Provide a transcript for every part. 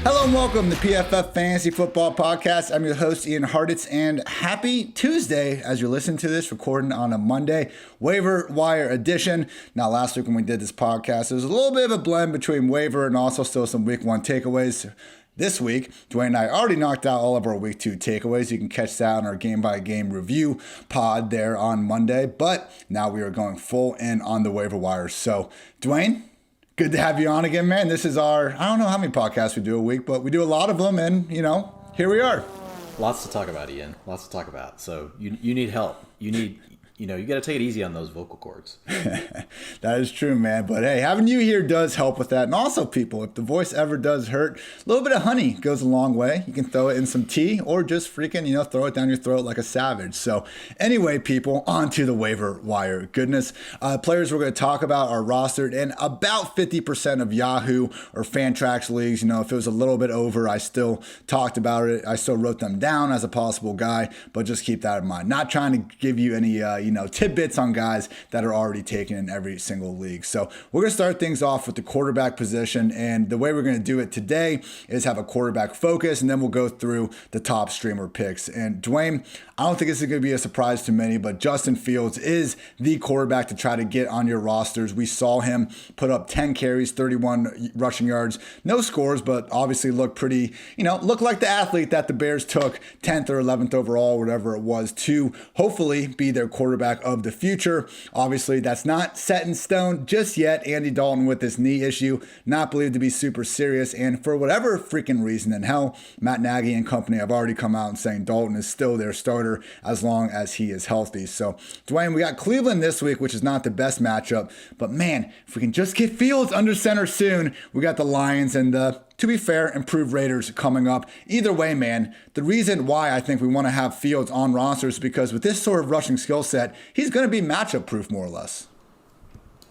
Hello and welcome to PFF Fantasy Football Podcast. I'm your host, Ian Hartitz, and happy Tuesday as you're listening to this, recording on a Monday, Waiver Wire edition. Now, last week when we did this podcast, there was a little bit of a blend between waiver and also still some week one takeaways. This week, Dwain and I already knocked out all of our week two takeaways. You can catch that on our game-by-game review pod there on Monday, but now we are going full in on the waiver wire. So, Dwain, good to have you on again, man. This is our, I don't know how many podcasts we do a week, but we do a lot of them, and, here we are. Lots to talk about, Ian. Lots to talk about. So you need help. You got to take it easy on those vocal cords. That is true, man. But hey, having you here does help with that. And also, people, if the voice ever does hurt, a little bit of honey goes a long way. You can throw it in some tea or just freaking, throw it down your throat like a savage. So anyway, people, on to the waiver wire goodness. Players we're going to talk about are rostered in about 50% of Yahoo or Fantrax leagues. If it was a little bit over, I still talked about it. I still wrote them down as a possible guy, but just keep that in mind. Not trying to give you any, tidbits on guys that are already taken in every single league. So we're going to start things off with the quarterback position. And the way we're going to do it today is have a quarterback focus, and then we'll go through the top streamer picks. And Dwain, I don't think this is going to be a surprise to many, but Justin Fields is the quarterback to try to get on your rosters. We saw him put up 10 carries, 31 rushing yards, no scores, but obviously looked pretty, looked like the athlete that the Bears took 10th or 11th overall, whatever it was, to hopefully be their quarterback of the future. Obviously, that's not set in stone just yet. Andy Dalton with this knee issue, not believed to be super serious. And for whatever freaking reason, and hell, Matt Nagy and company have already come out and saying Dalton is still their starter as long as he is healthy. So, Dwain, we got Cleveland this week, which is not the best matchup. But man, if we can just get Fields under center soon, we got the Lions and to be fair, improved Raiders coming up. Either way, man, the reason why I think we want to have Fields on rosters is because with this sort of rushing skill set, he's going to be matchup proof more or less.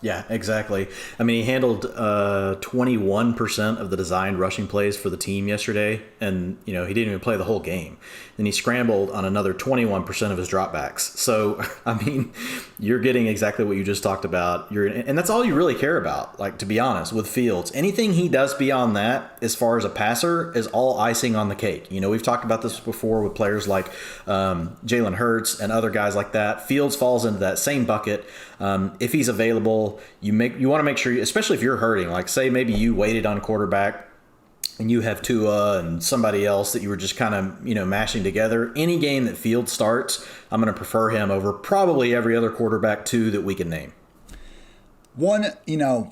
Yeah, exactly. I mean, he handled 21% of the designed rushing plays for the team yesterday, and he didn't even play the whole game. Then he scrambled on another 21% of his dropbacks. So, I mean, you're getting exactly what you just talked about. And that's all you really care about. Like, to be honest, with Fields, anything he does beyond that, as far as a passer, is all icing on the cake. We've talked about this before with players like Jalen Hurts and other guys like that. Fields falls into that same bucket. If he's available, you want to make sure, especially if you're hurting, like say maybe you waited on quarterback and you have Tua and somebody else that you were just kind of, mashing together. Any game that Fields starts, I'm going to prefer him over probably every other quarterback too that we can name. One,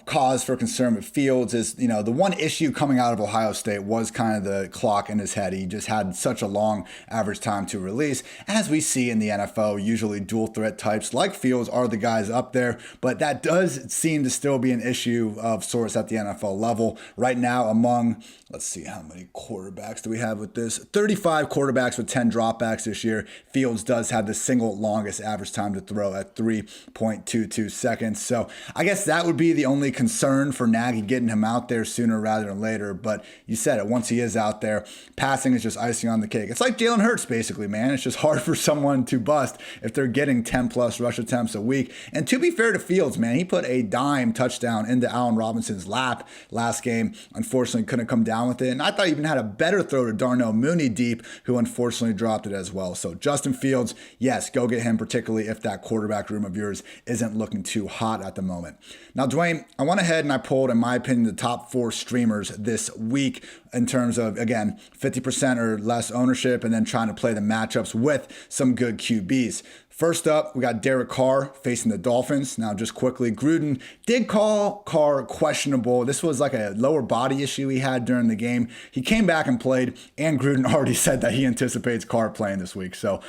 cause for concern with Fields is, the one issue coming out of Ohio State was kind of the clock in his head. He just had such a long average time to release. As we see in the NFL, usually dual threat types like Fields are the guys up there, but that does seem to still be an issue of sorts at the NFL level. Right now among, let's see, how many quarterbacks do we have with this? 35 quarterbacks with 10 dropbacks this year. Fields does have the single longest average time to throw at 3.22 seconds. So I guess that would be the only concern for Nagy getting him out there sooner rather than later. But you said it, once he is out there, passing is just icing on the cake. It's like Jalen Hurts, basically, man. It's just hard for someone to bust if they're getting 10-plus rush attempts a week. And to be fair to Fields, man, he put a dime touchdown into Allen Robinson's lap last game. Unfortunately, couldn't come down with it. And I thought he even had a better throw to Darnell Mooney deep, who unfortunately dropped it as well. So Justin Fields, yes, go get him, particularly if that quarterback room of yours isn't looking too hot at the moment. Now, Dwain, I went ahead and I pulled, in my opinion, the top 4 streamers this week in terms of, again, 50% or less ownership and then trying to play the matchups with some good QBs. First up, we got Derek Carr facing the Dolphins. Now, just quickly, Gruden did call Carr questionable. This was like a lower body issue he had during the game. He came back and played, and Gruden already said that he anticipates Carr playing this week. So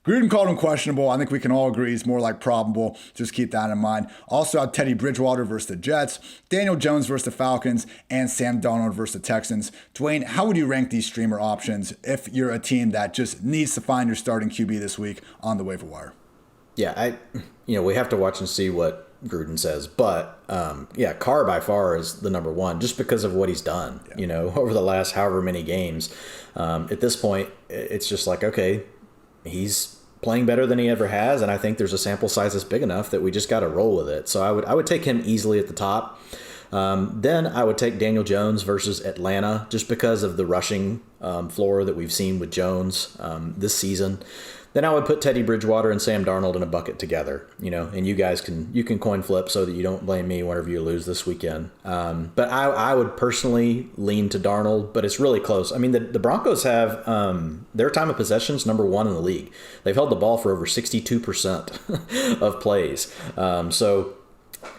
Gruden called him questionable. I think we can all agree he's more like probable. Just keep that in mind. Also have Teddy Bridgewater versus the Jets, Daniel Jones versus the Falcons, and Sam Darnold versus the Texans. Dwain, how would you rank these streamer options if you're a team that just needs to find your starting QB this week on the waiver wire? Yeah, we have to watch and see what Gruden says, but Carr by far is the number one just because of what he's done, over the last however many games. At this point, it's just like, okay, he's playing better than he ever has, and I think there's a sample size that's big enough that we just got to roll with it. So I would take him easily at the top. Then I would take Daniel Jones versus Atlanta just because of the rushing floor that we've seen with Jones this season. Then I would put Teddy Bridgewater and Sam Darnold in a bucket together, and you guys can coin flip so that you don't blame me whenever you lose this weekend. But I would personally lean to Darnold, but it's really close. I mean, the Broncos have their time of possessions #1 in the league. They've held the ball for over 62% of plays. So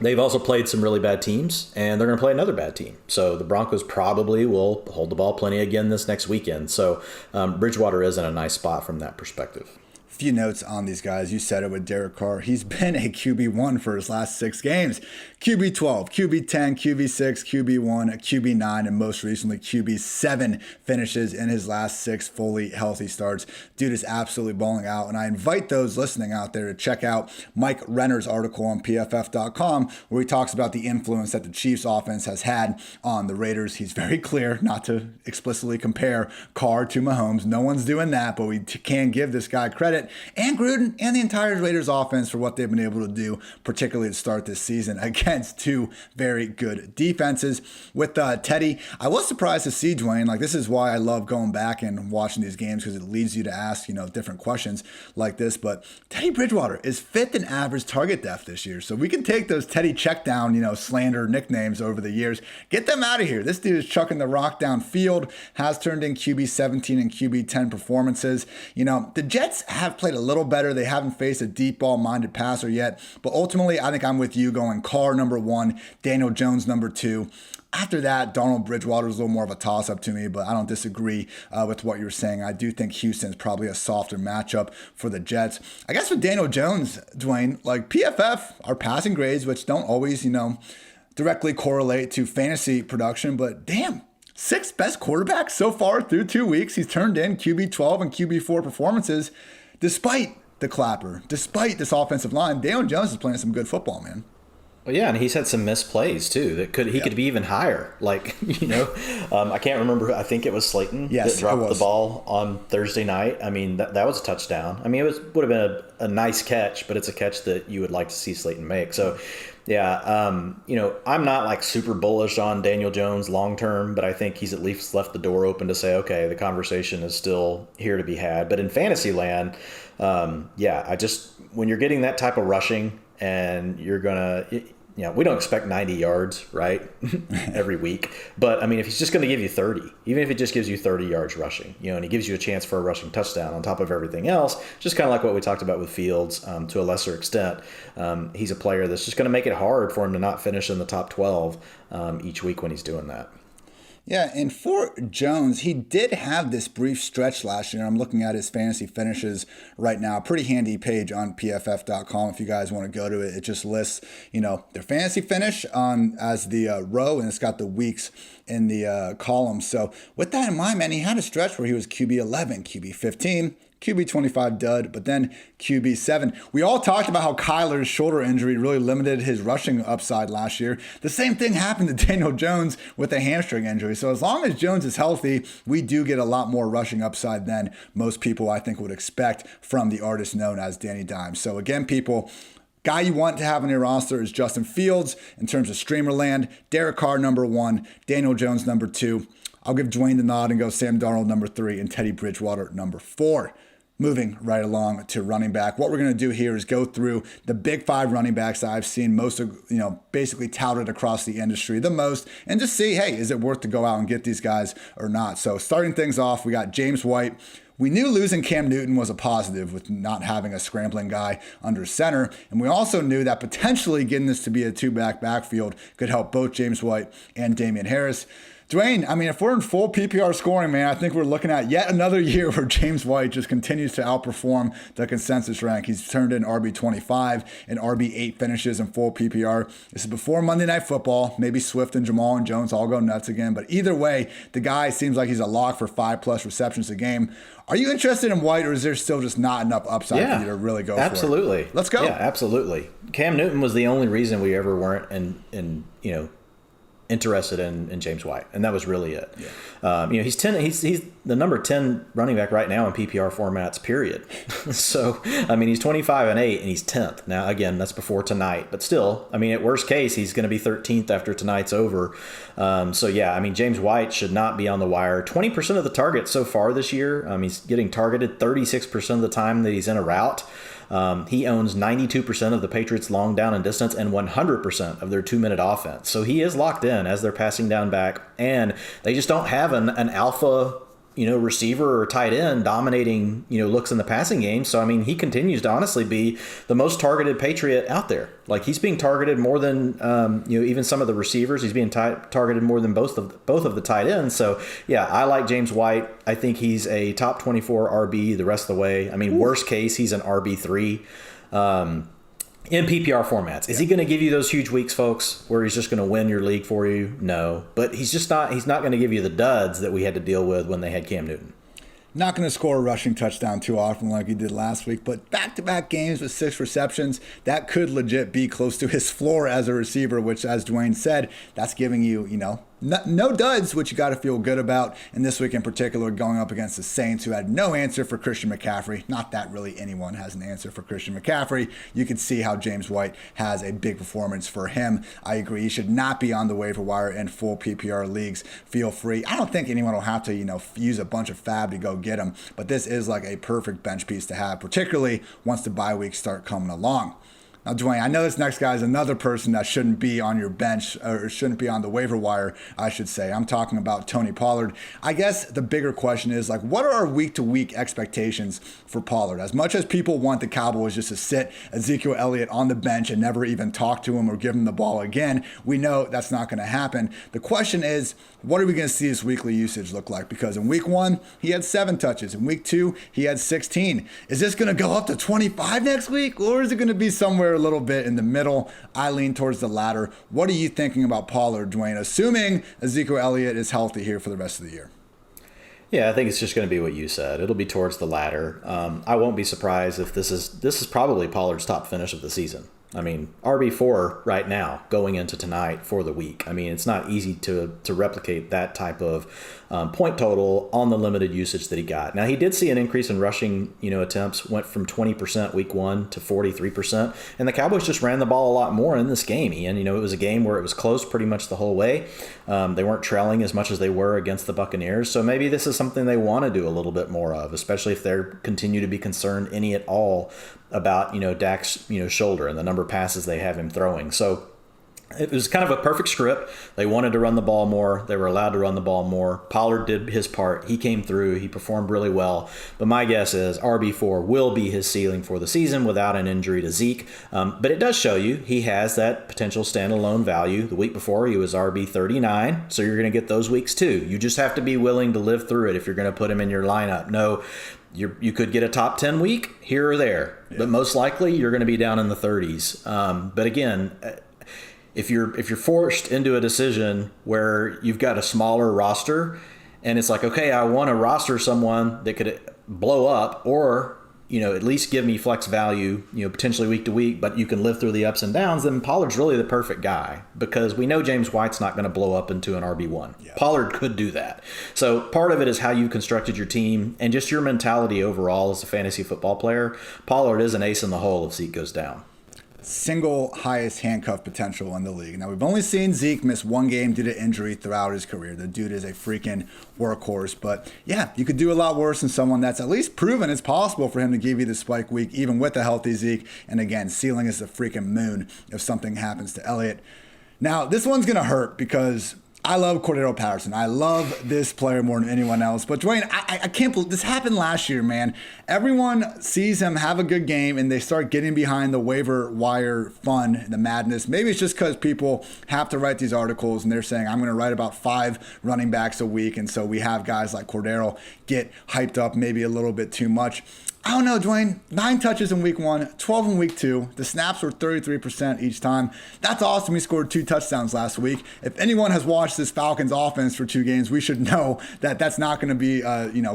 they've also played some really bad teams, and they're going to play another bad team. So the Broncos probably will hold the ball plenty again this next weekend. So Bridgewater is in a nice spot from that perspective. Few notes on these guys. You said it with Derek Carr. He's been a QB1 for his last 6 games. QB12, QB10, QB6, QB1, QB9, and most recently QB7 finishes in his last 6 fully healthy starts. Dude is absolutely balling out, and I invite those listening out there to check out Mike Renner's article on PFF.com where he talks about the influence that the Chiefs offense has had on the Raiders. He's very clear not to explicitly compare Carr to Mahomes. No one's doing that, but we can give this guy credit and Gruden and the entire Raiders offense for what they've been able to do, particularly to start this season against 2 very good defenses. With Teddy, I was surprised to see Dwain. Like, this is why I love going back and watching these games, because it leads you to ask, different questions like this. But Teddy Bridgewater is 5th in average target depth this year. So we can take those Teddy check down, slander nicknames over the years. Get them out of here. This dude is chucking the rock downfield, has turned in QB17 and QB10 performances. The Jets have played a little better. They haven't faced a deep ball-minded passer yet. But ultimately, I think I'm with you going Carr #1, Daniel Jones #2. After that, Darnold Bridgewater is a little more of a toss-up to me, but I don't disagree with what you're saying. I do think Houston's probably a softer matchup for the Jets. I guess with Daniel Jones, Dwain, like PFF, our passing grades, which don't always, directly correlate to fantasy production, but damn, 6th best quarterback so far through 2 weeks. He's turned in QB12 and QB4 performances. Despite the clapper, despite this offensive line, Daniel Jones is playing some good football, man. Well, yeah, and he's had some missed plays too. That could be even higher. Like, I can't remember. I think it was Slayton that dropped the ball on Thursday night. I mean, that was a touchdown. I mean, would have been a nice catch, but it's a catch that you would like to see Slayton make. So, yeah, I'm not like super bullish on Daniel Jones long term, but I think he's at least left the door open to say, okay, the conversation is still here to be had. But in fantasy land, when you're getting that type of rushing and you're gonna, we don't expect 90 yards, right, every week. But, I mean, if he's just going to give you 30, even if it just gives you 30 yards rushing, and he gives you a chance for a rushing touchdown on top of everything else, just kind of like what we talked about with Fields to a lesser extent, he's a player that's just going to make it hard for him to not finish in the top 12 each week when he's doing that. Yeah, and for Jones, he did have this brief stretch last year. I'm looking at his fantasy finishes right now. Pretty handy page on PFF.com if you guys want to go to it. It just lists, their fantasy finish as the row, and it's got the weeks in the column. So with that in mind, man, he had a stretch where he was QB11, QB15, QB25 dud, but then QB7. We all talked about how Kyler's shoulder injury really limited his rushing upside last year. The same thing happened to Daniel Jones with a hamstring injury. So as long as Jones is healthy, we do get a lot more rushing upside than most people, I think, would expect from the artist known as Danny Dimes. So again, people, guy you want to have on your roster is Justin Fields in terms of streamer land. Derek Carr #1, Daniel Jones #2. I'll give Dwain the nod and go Sam Darnold #3 and Teddy Bridgewater #4. Moving right along to running back. What we're going to do here is go through the big 5 running backs that I've seen most of, basically touted across the industry the most, and just see, hey, is it worth to go out and get these guys or not? So starting things off, we got James White. We knew losing Cam Newton was a positive with not having a scrambling guy under center. And we also knew that potentially getting this to be a 2-back backfield could help both James White and Damian Harris. Dwain, I mean, if we're in full PPR scoring, man, I think we're looking at yet another year where James White just continues to outperform the consensus rank. He's turned in RB25 and RB8 finishes in full PPR. This is before Monday Night Football. Maybe Swift and Jamal and Jones all go nuts again. But either way, the guy seems like he's a lock for 5+ receptions a game. Are you interested in White, or is there still just not enough upside for you to really go for it? Absolutely. Let's go. Yeah, absolutely. Cam Newton was the only reason we ever weren't in interested in James White, and that was really it. Yeah. He's the number 10 running back right now in PPR formats, period. So, he's 25-8 and he's 10th. Now, again, that's before tonight, but still, at worst case, he's going to be 13th after tonight's over. James White should not be on the wire. 20% of the targets so far this year. He's getting targeted 36% of the time that he's in a route. He owns 92% of the Patriots' long down and distance and 100% of their 2-minute offense. So he is locked in as they're passing down back, and they just don't have an alpha, receiver or tight end dominating, looks in the passing game. So, he continues to honestly be the most targeted Patriot out there. Like, he's being targeted more than, even some of the receivers. He's being targeted more than both of the tight ends. So, yeah, I like James White. I think he's a top 24 RB the rest of the way. Worst case, he's an RB3. In PPR formats. Is he going to give you those huge weeks, folks, where he's just going to win your league for you? No. But he's not going to give you the duds that we had to deal with when they had Cam Newton. Not going to score a rushing touchdown too often like he did last week, but back-to-back games with 6 receptions, that could legit be close to his floor as a receiver, which, as Dwain said, that's giving you, no duds, which you got to feel good about. And this week in particular, going up against the Saints, who had no answer for Christian McCaffrey. Not that really anyone has an answer for Christian McCaffrey. You can see how James White has a big performance for him. I agree. He should not be on the waiver wire in full PPR leagues. Feel free. I don't think anyone will have to, use a bunch of fab to go get him. But this is like a perfect bench piece to have, particularly once the bye weeks start coming along. Now, Dwain, I know this next guy is another person that shouldn't be on your bench, or shouldn't be on the waiver wire, I should say. I'm talking about Tony Pollard. I guess the bigger question is, what are our week-to-week expectations for Pollard? As much as people want the Cowboys just to sit Ezekiel Elliott on the bench and never even talk to him or give him the ball again, we know that's not going to happen. The question is, what are we going to see his weekly usage look like? Because in week 1, he had 7 touches. In week 2, he had 16. Is this going to go up to 25 next week? Or is it going to be somewhere a little bit in the middle? I lean towards the latter. What are you thinking about Pollard, Dwain, assuming Ezekiel Elliott is healthy here for the rest of the year? Yeah, I think it's just going to be what you said. It'll be towards the latter. I won't be surprised if this is probably Pollard's top finish of the season. RB4 right now going into tonight for the week. It's not easy to replicate that type of point total on the limited usage that he got. Now, he did see an increase in rushing, attempts, went from 20% week 1 to 43%. And the Cowboys just ran the ball a lot more in this game, Ian. It was a game where it was close pretty much the whole way. They weren't trailing as much as they were against the Buccaneers. So maybe this is something they want to do a little bit more of, especially if they continue to be concerned any at all about, Dak's, shoulder and the number of passes they have him throwing. So it was kind of a perfect script. They wanted to run the ball more. They were allowed to run the ball more. Pollard did his part. He came through. He performed really well. But my guess is RB4 will be his ceiling for the season without an injury to Zeke. But it does show you he has that potential standalone value. The week before, he was RB39. So you're going to get those weeks too. You just have to be willing to live through it if you're going to put him in your lineup. No, you could get a top 10 week here or there, but most likely you're going to be down in the 30s. But again, if you're forced into a decision where you've got a smaller roster and it's like, okay, I want to roster someone that could blow up or, at least give me flex value, potentially week to week, but you can live through the ups and downs, then Pollard's really the perfect guy because we know James White's not going to blow up into an RB1. Yeah. Pollard could do that. So part of it is how you constructed your team and just your mentality overall as a fantasy football player. Pollard is an ace in the hole if Zeke goes down. Single highest handcuff potential in the league. Now, we've only seen Zeke miss 1 game due to injury throughout his career. The dude is a freaking workhorse. But yeah, you could do a lot worse than someone that's at least proven it's possible for him to give you the spike week, even with a healthy Zeke. And again, ceiling is the freaking moon if something happens to Elliott. Now, this one's going to hurt because I love Cordarrelle Patterson. I love this player more than anyone else. But Dwain, I can't believe this happened last year, man. Everyone sees him have a good game and they start getting behind the waiver wire fun, the madness. Maybe it's just because people have to write these articles and they're saying, I'm going to write about 5 running backs a week. And so we have guys like Cordarrelle get hyped up maybe a little bit too much. I don't know, Dwain. 9 touches in week 1, 12 in week 2. The snaps were 33% each time. That's awesome. He scored 2 touchdowns last week. If anyone has watched this Falcons offense for 2 games, we should know that that's not going to be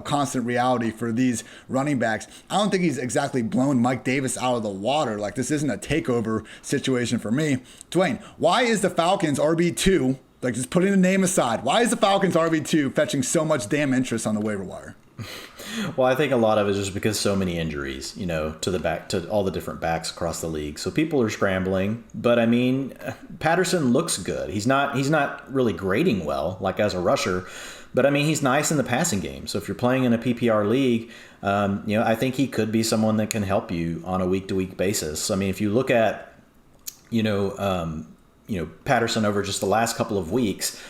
constant reality for these running backs. I don't think he's exactly blown Mike Davis out of the water. Like, this isn't a takeover situation for me. Dwain, why is the Falcons RB2 Like, just putting the name aside, why is the Falcons RB2 fetching so much damn interest on the waiver wire? Well, I think a lot of it is just because so many injuries, to all the different backs across the league. So people are scrambling. But I mean, Patterson looks good. He's not really grading well, like as a rusher. But I mean, he's nice in the passing game. So if you're playing in a PPR league, I think he could be someone that can help you on a week-to-week basis. I mean, if you look at, Patterson over just the last couple of weeks,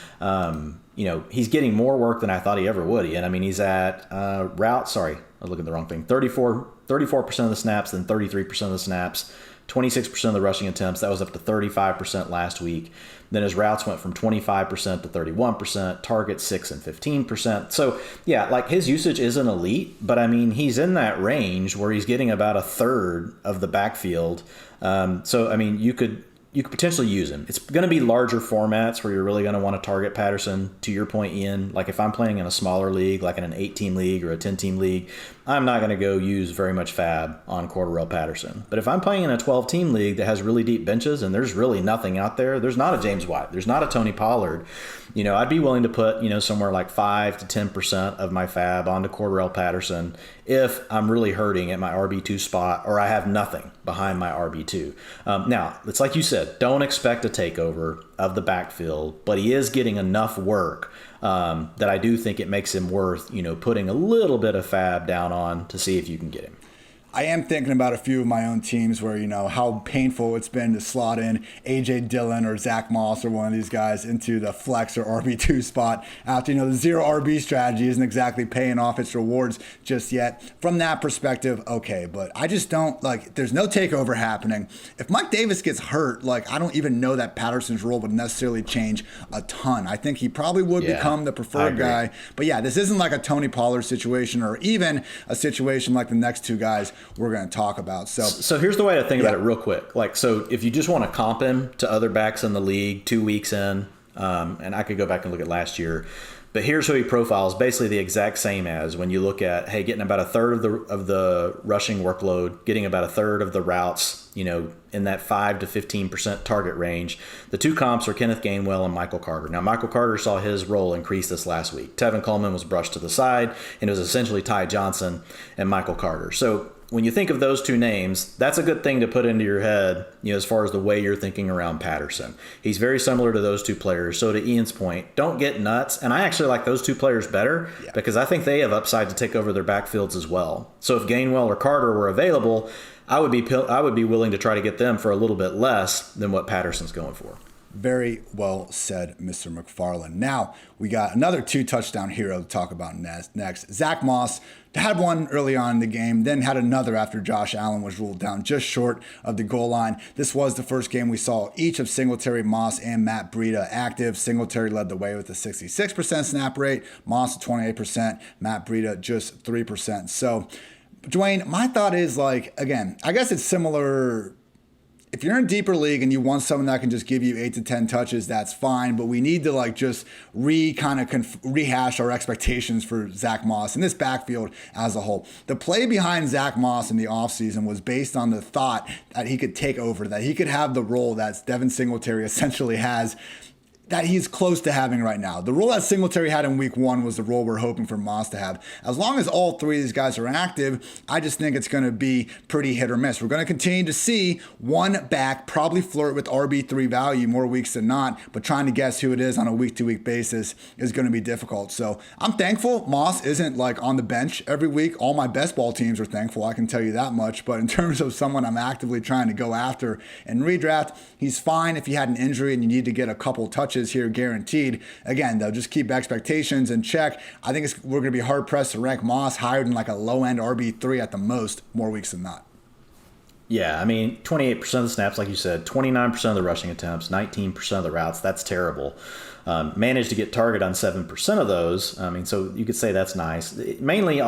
he's getting more work than I thought he ever would. And I mean, he's at I was looking at the wrong thing. 34% of the snaps, then 33% of the snaps, 26% of the rushing attempts. That was up to 35% last week. Then his routes went from 25% to 31%, targets 6 and 15%. So yeah, like his usage isn't elite, but I mean, he's in that range where he's getting about a third of the backfield. So I mean, you could potentially use him. It's going to be larger formats where you're really going to want to target Patterson. To your point, Ian, like if I'm playing in a smaller league, like in an 8-team league or a 10-team league, I'm not going to go use very much fab on Cordarrelle Patterson. But if I'm playing in a 12-team league that has really deep benches and there's really nothing out there, there's not a James White, there's not a Tony Pollard, I'd be willing to put, somewhere like 5 to 10% of my fab onto Cordarrelle Patterson if I'm really hurting at my RB2 spot or I have nothing behind my RB2. Now, it's like you said, don't expect a takeover of the backfield, but he is getting enough work that I do think it makes him worth, putting a little bit of fab down on to see if you can get him. I am thinking about a few of my own teams where, how painful it's been to slot in A.J. Dillon or Zack Moss or one of these guys into the flex or RB2 spot after, the zero RB strategy isn't exactly paying off its rewards just yet. From that perspective, okay, but I just don't, there's no takeover happening. If Mike Davis gets hurt, I don't even know that Patterson's role would necessarily change a ton. I think he probably would become the preferred guy. But yeah, this isn't like a Tony Pollard situation or even a situation like the next two guys we're going to talk about. So here's the way to think about it real quick. So if you just want to comp him to other backs in the league 2 weeks in, and I could go back and look at last year, but here's who he profiles, basically the exact same as when you look at, getting about a third of the rushing workload, getting about a third of the routes, in that 5 to 15% target range. The two comps are Kenneth Gainwell and Michael Carter. Now, Michael Carter saw his role increase this last week. Tevin Coleman was brushed to the side, and it was essentially Ty Johnson and Michael Carter. So when you think of those two names, that's a good thing to put into your head, as far as the way you're thinking around Patterson. He's very similar to those two players. So to Ian's point, don't get nuts. And I actually like those two players better because I think they have upside to take over their backfields as well. So if Gainwell or Carter were available, I would be willing to try to get them for a little bit less than what Patterson's going for. Very well said, Mr. McFarland. Now, we got another 2-touchdown hero to talk about next. Zack Moss had one early on in the game, then had another after Josh Allen was ruled down just short of the goal line. This was the first game we saw each of Singletary, Moss, and Matt Breida active. Singletary led the way with a 66% snap rate, Moss 28%, Matt Breida just 3%. So, Dwain, my thought is again, I guess it's similar. If you're in a deeper league and you want someone that can just give you 8 to 10 touches, that's fine. But we need to just rehash our expectations for Zack Moss and this backfield as a whole. The play behind Zack Moss in the offseason was based on the thought that he could take over, that he could have the role that Devin Singletary essentially has, that he's close to having right now. The role that Singletary had in week 1 was the role we're hoping for Moss to have. As long as all three of these guys are active, I just think it's going to be pretty hit or miss. We're going to continue to see one back probably flirt with RB3 value more weeks than not, but trying to guess who it is on a week-to-week basis is going to be difficult. So I'm thankful Moss isn't on the bench every week. All my best ball teams are thankful, I can tell you that much. But in terms of someone I'm actively trying to go after and redraft, he's fine if you had an injury and you need to get a couple touches here guaranteed. Again, though, just keep expectations in check. I think we're going to be hard-pressed to rank Moss higher than a low-end RB3 at the most, more weeks than not. Yeah, I mean, 28% of the snaps, like you said, 29% of the rushing attempts, 19% of the routes. That's terrible. Managed to get target on 7% of those. I mean, so you could say that's nice. Mainly,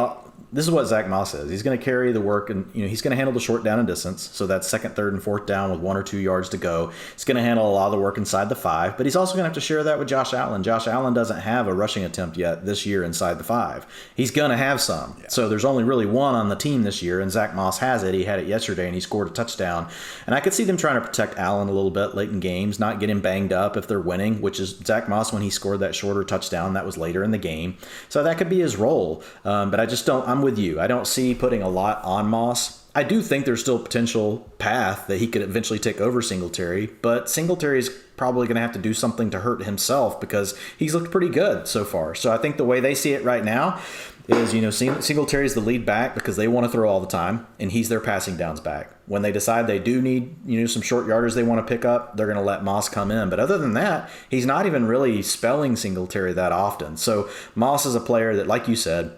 this is what Zack Moss is. He's going to carry the work, and he's going to handle the short down and distance. So that's second, third, and fourth down with 1 or 2 yards to go. He's going to handle a lot of the work inside the 5, but he's also going to have to share that with Josh Allen. Josh Allen doesn't have a rushing attempt yet this year inside the 5. He's going to have some. Yeah. So there's only really one on the team this year, and Zack Moss has it. He had it yesterday, and he scored a touchdown. And I could see them trying to protect Allen a little bit late in games, not get him banged up if they're winning, which is Zack Moss when he scored that shorter touchdown. That was later in the game. So that could be his role. But I just don't, I'm with you. I don't see putting a lot on Moss. I do think there's still a potential path that he could eventually take over Singletary, but Singletary's probably going to have to do something to hurt himself because he's looked pretty good so far. So I think the way they see it right now is, Singletary's the lead back because they want to throw all the time, and he's their passing downs back. When they decide they do need, some short yarders they want to pick up, they're going to let Moss come in. But other than that, he's not even really spelling Singletary that often. So Moss is a player that, like you said,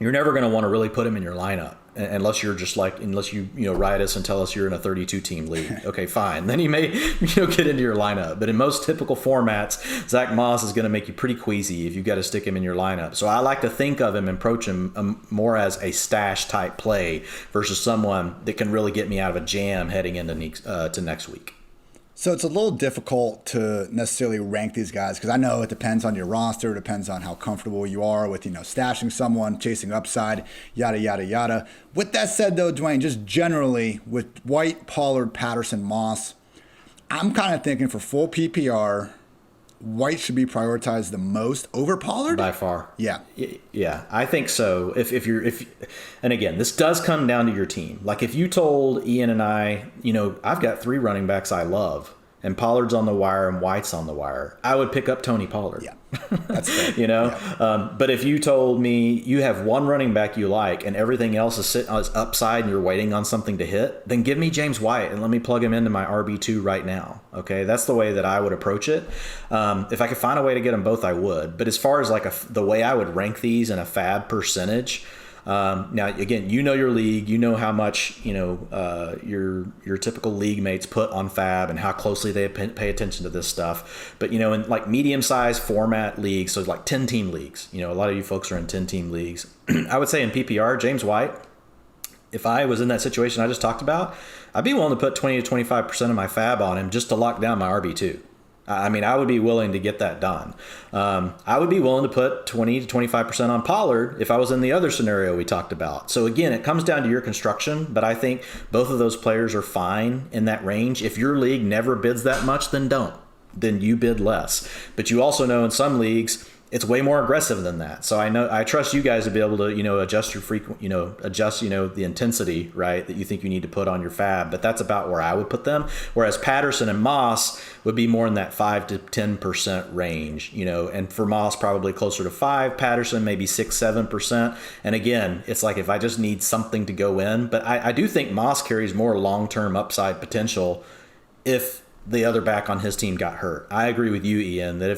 you're never going to want to really put him in your lineup unless you're just unless you write us and tell us you're in a 32-team league. Okay, fine. Then he may get into your lineup. But in most typical formats, Zack Moss is going to make you pretty queasy if you've got to stick him in your lineup. So I like to think of him and approach him more as a stash type play versus someone that can really get me out of a jam heading into to next week. So it's a little difficult to necessarily rank these guys because I know it depends on your roster. It depends on how comfortable you are with, stashing someone, chasing upside, yada, yada, yada. With that said, though, Dwain, just generally with White, Pollard, Patterson, Moss, I'm kind of thinking for full PPR, White should be prioritized the most over Pollard? By far. Yeah. Yeah, I think so. And again, this does come down to your team. Like if you told Ian and I, I've got 3 running backs I love, and Pollard's on the wire and White's on the wire, I would pick up Tony Pollard. Yeah, that's fair. Yeah. But if you told me you have one running back you like and everything else is sitting on its upside and you're waiting on something to hit, then give me James White and let me plug him into my RB2 right now. Okay, that's the way that I would approach it. If I could find a way to get them both, I would. But as far as the way I would rank these in a fab percentage, now again, your league, how much your typical league mates put on fab and how closely they pay attention to this stuff. But in like medium-sized format leagues, so like 10-team leagues, a lot of you folks are in 10-team leagues. I would say in PPR, James White, if I was in that situation I just talked about, I'd be willing to put 20 to 25% of my fab on him just to lock down my RB2. I mean, I would be willing to get that done. I would be willing to put 20 to 25% on Pollard if I was in the other scenario we talked about. So again, it comes down to your construction, but I think both of those players are fine in that range. If your league never bids that much, then don't. Then you bid less. But you also know in some leagues, it's way more aggressive than that. So I trust you guys to be able to, adjust your the intensity, right, that you think you need to put on your fab. But that's about where I would put them. Whereas Patterson and Moss would be more in that 5 to 10% range, and for Moss probably closer to 5, Patterson maybe 6-7%. And again, it's like if I just need something to go in, but I do think Moss carries more long-term upside potential if the other back on his team got hurt. I agree with you, Ian, that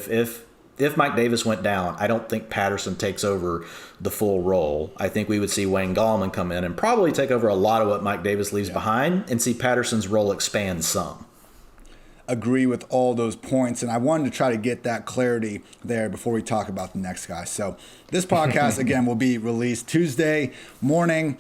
if Mike Davis went down, I don't think Patterson takes over the full role. I think we would see Wayne Gallman come in and probably take over a lot of what Mike Davis leaves behind and see Patterson's role expand some. Agree with all those points, and I wanted to try to get that clarity there before we talk about the next guy. So this podcast, again, will be released Tuesday morning.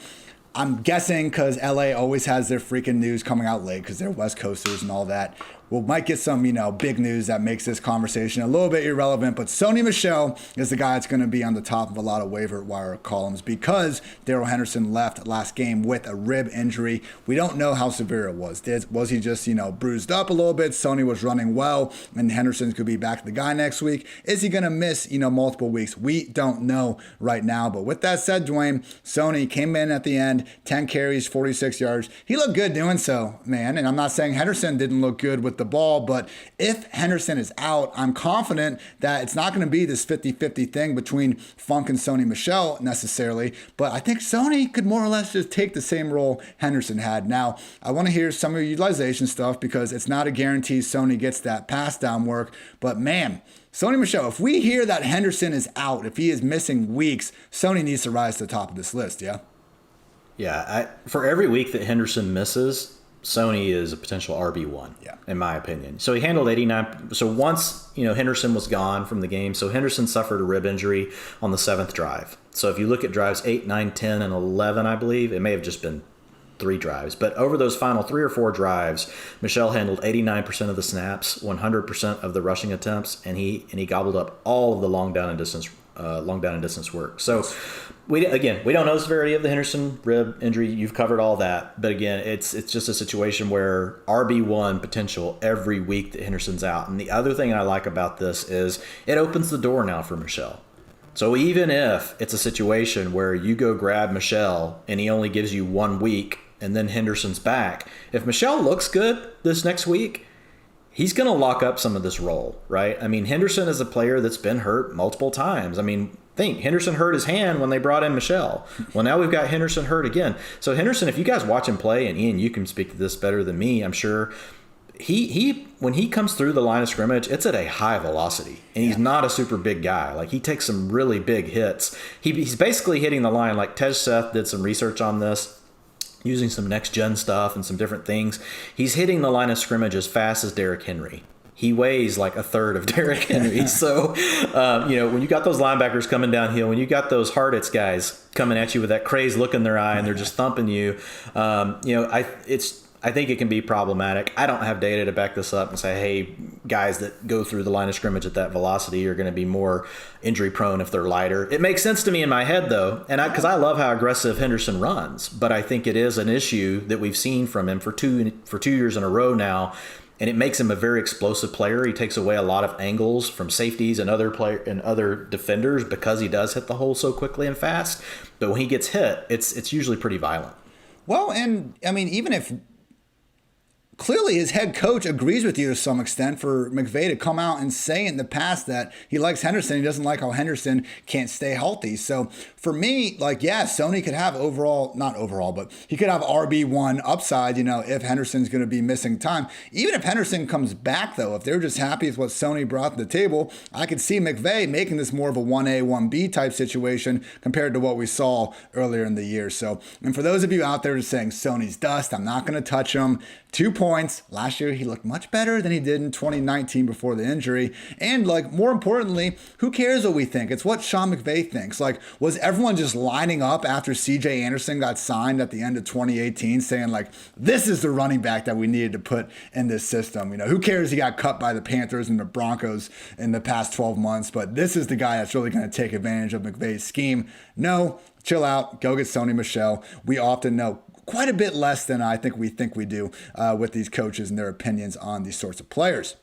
I'm guessing because LA always has their freaking news coming out late because they're West Coasters and all that. We might get some, big news that makes this conversation a little bit irrelevant. But Sony Michel is the guy that's going to be on the top of a lot of waiver wire columns because Darrell Henderson left last game with a rib injury. We don't know how severe it was. Was he just, bruised up a little bit? Sony was running well, and Henderson could be back to the guy next week. Is he going to miss, multiple weeks? We don't know right now. But with that said, Dwain, Sony came in at the end, 10 carries, 46 yards. He looked good doing so, man. And I'm not saying Henderson didn't look good with the ball, but if Henderson is out, I'm confident that it's not going to be this 50-50 thing between Funk and Sony Michel necessarily, but I think Sony could more or less just take the same role Henderson had. Now, I want to hear some of your utilization stuff because it's not a guarantee Sony gets that pass down work, but man, Sony Michel, if we hear that Henderson is out, if he is missing weeks, Sony needs to rise to the top of this list, yeah? Yeah, for every week that Henderson misses, Sony is a potential RB1, in my opinion. So he handled 89. So once, Henderson was gone from the game, so Henderson suffered a rib injury on the 7th drive. So if you look at drives 8, 9, 10, and 11, I believe, it may have just been 3 drives. But over those final 3 or 4 drives, Michel handled 89% of the snaps, 100% of the rushing attempts, and he gobbled up all of the long down and distance work. So we don't know the severity of the Henderson rib injury. You've covered all that, but again, it's just a situation where RB1 potential every week that Henderson's out. And the other thing I like about this is it opens the door now for Michel. So even if it's a situation where you go grab Michel and he only gives you 1 week and then Henderson's back, if Michel looks good this next week, he's going to lock up some of this role, right? I mean, Henderson is a player that's been hurt multiple times. I mean, think, Henderson hurt his hand when they brought in Michel. Well, now we've got Henderson hurt again. So Henderson, if you guys watch him play, and Ian, you can speak to this better than me, I'm sure, he when he comes through the line of scrimmage, it's at a high velocity, and he's not a super big guy. Like, he takes some really big hits. He's basically hitting the line, like Tej Seth did some research on this, using some next-gen stuff and some different things. He's hitting the line of scrimmage as fast as Derrick Henry. He weighs like a third of Derrick Henry. So, when you got those linebackers coming downhill, when you got those Hartitz guys coming at you with that crazed look in their eye and they're just thumping you, I think it can be problematic. I don't have data to back this up and say, hey, guys that go through the line of scrimmage at that velocity are going to be more injury prone if they're lighter. It makes sense to me in my head, though, and because I love how aggressive Henderson runs, but I think it is an issue that we've seen from him for two years in a row now, and it makes him a very explosive player. He takes away a lot of angles from safeties and other defenders because he does hit the hole so quickly and fast. But when he gets hit, it's usually pretty violent. Well, and I mean, even if clearly his head coach agrees with you to some extent, for McVay to come out and say in the past that he likes Henderson, he doesn't like how Henderson can't stay healthy. So for me, Sony could have but he could have RB1 upside, if Henderson's going to be missing time. Even if Henderson comes back, though, if they're just happy with what Sony brought to the table, I could see McVay making this more of a 1A, 1B type situation compared to what we saw earlier in the year. So, and for those of you out there just saying Sony's dust, I'm not going to touch him. 2 points. Last year, he looked much better than he did in 2019 before the injury. And, more importantly, who cares what we think? It's what Sean McVay thinks. Was everyone just lining up after C.J. Anderson got signed at the end of 2018 saying, this is the running back that we needed to put in this system? Who cares he got cut by the Panthers and the Broncos in the past 12 months, but this is the guy that's really going to take advantage of McVay's scheme. No, chill out. Go get Sony Michel. We often know quite a bit less than I think we do with these coaches and their opinions on these sorts of players.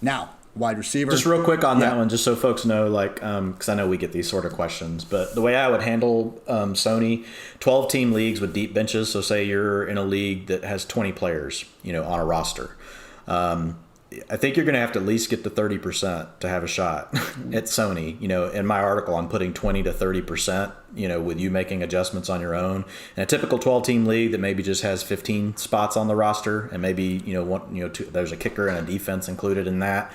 Now, wide receiver. Just real quick on that one, just so folks know, because I know we get these sort of questions, but the way I would handle Sony, 12-team leagues with deep benches. So say you're in a league that has 20 players, on a roster. I think you're going to have to at least get to 30% to have a shot at Sony. In my article, I'm putting 20 to 30%, with you making adjustments on your own. In a typical 12-team league that maybe just has 15 spots on the roster, and maybe, there's a kicker and a defense included in that,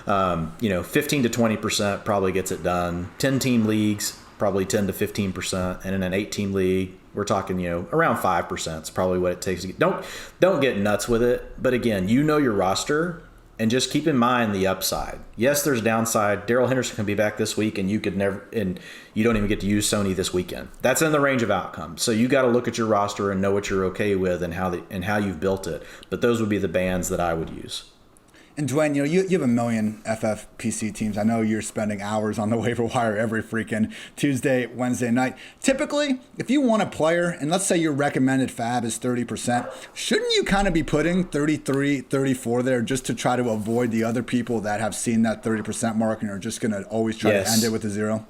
15 to 20% probably gets it done. 10-team leagues, probably 10 to 15%. And in an 8-team league, we're talking, around 5% is probably what it takes to get. Don't get nuts with it. But again, your roster. And just keep in mind the upside. Yes, there's downside. Darrell Henderson can be back this week, and you don't even get to use Sony this weekend. That's in the range of outcomes. So you got to look at your roster and know what you're okay with and how you've built it. But those would be the bands that I would use. And Dwain, you have a million FFPC teams. I know you're spending hours on the waiver wire every freaking Tuesday, Wednesday night. Typically, if you want a player, and let's say your recommended fab is 30%, shouldn't you kind of be putting 33, 34 there just to try to avoid the other people that have seen that 30% mark and are just going to always try to end it with a 0?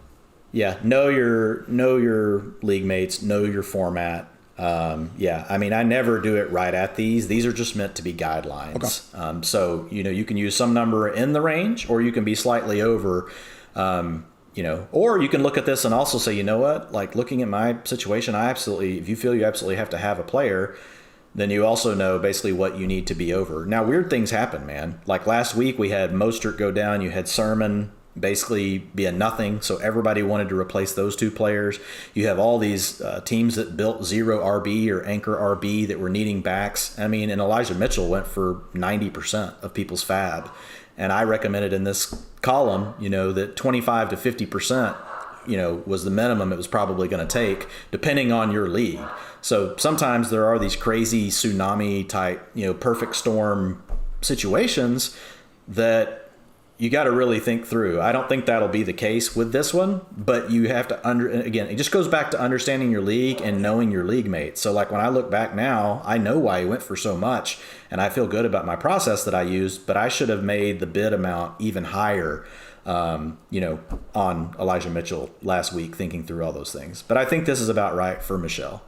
Yeah, know your league mates, know your format. I never do it right at these. These are just meant to be guidelines. Okay. So, you can use some number in the range, or you can be slightly over, or you can look at this and also say, looking at my situation, if you feel you absolutely have to have a player, then you also know basically what you need to be over. Now, weird things happen, man. Like last week, we had Mostert go down. You had Sermon basically be a nothing, so everybody wanted to replace those 2 players. You have all these teams that built 0 RB or anchor RB that were needing backs. And Elijah Mitchell went for 90% of people's fab. And I recommended in this column, that 25 to 50% was the minimum it was probably going to take, depending on your league. So sometimes there are these crazy tsunami type, perfect storm situations that you got to really think through. I don't think that'll be the case with this one, but you have to again, it just goes back to understanding your league and knowing your league mates. So like when I look back now, I know why he went for so much and I feel good about my process that I used, but I should have made the bid amount even higher, on Elijah Mitchell last week, thinking through all those things. But I think this is about right for Michel.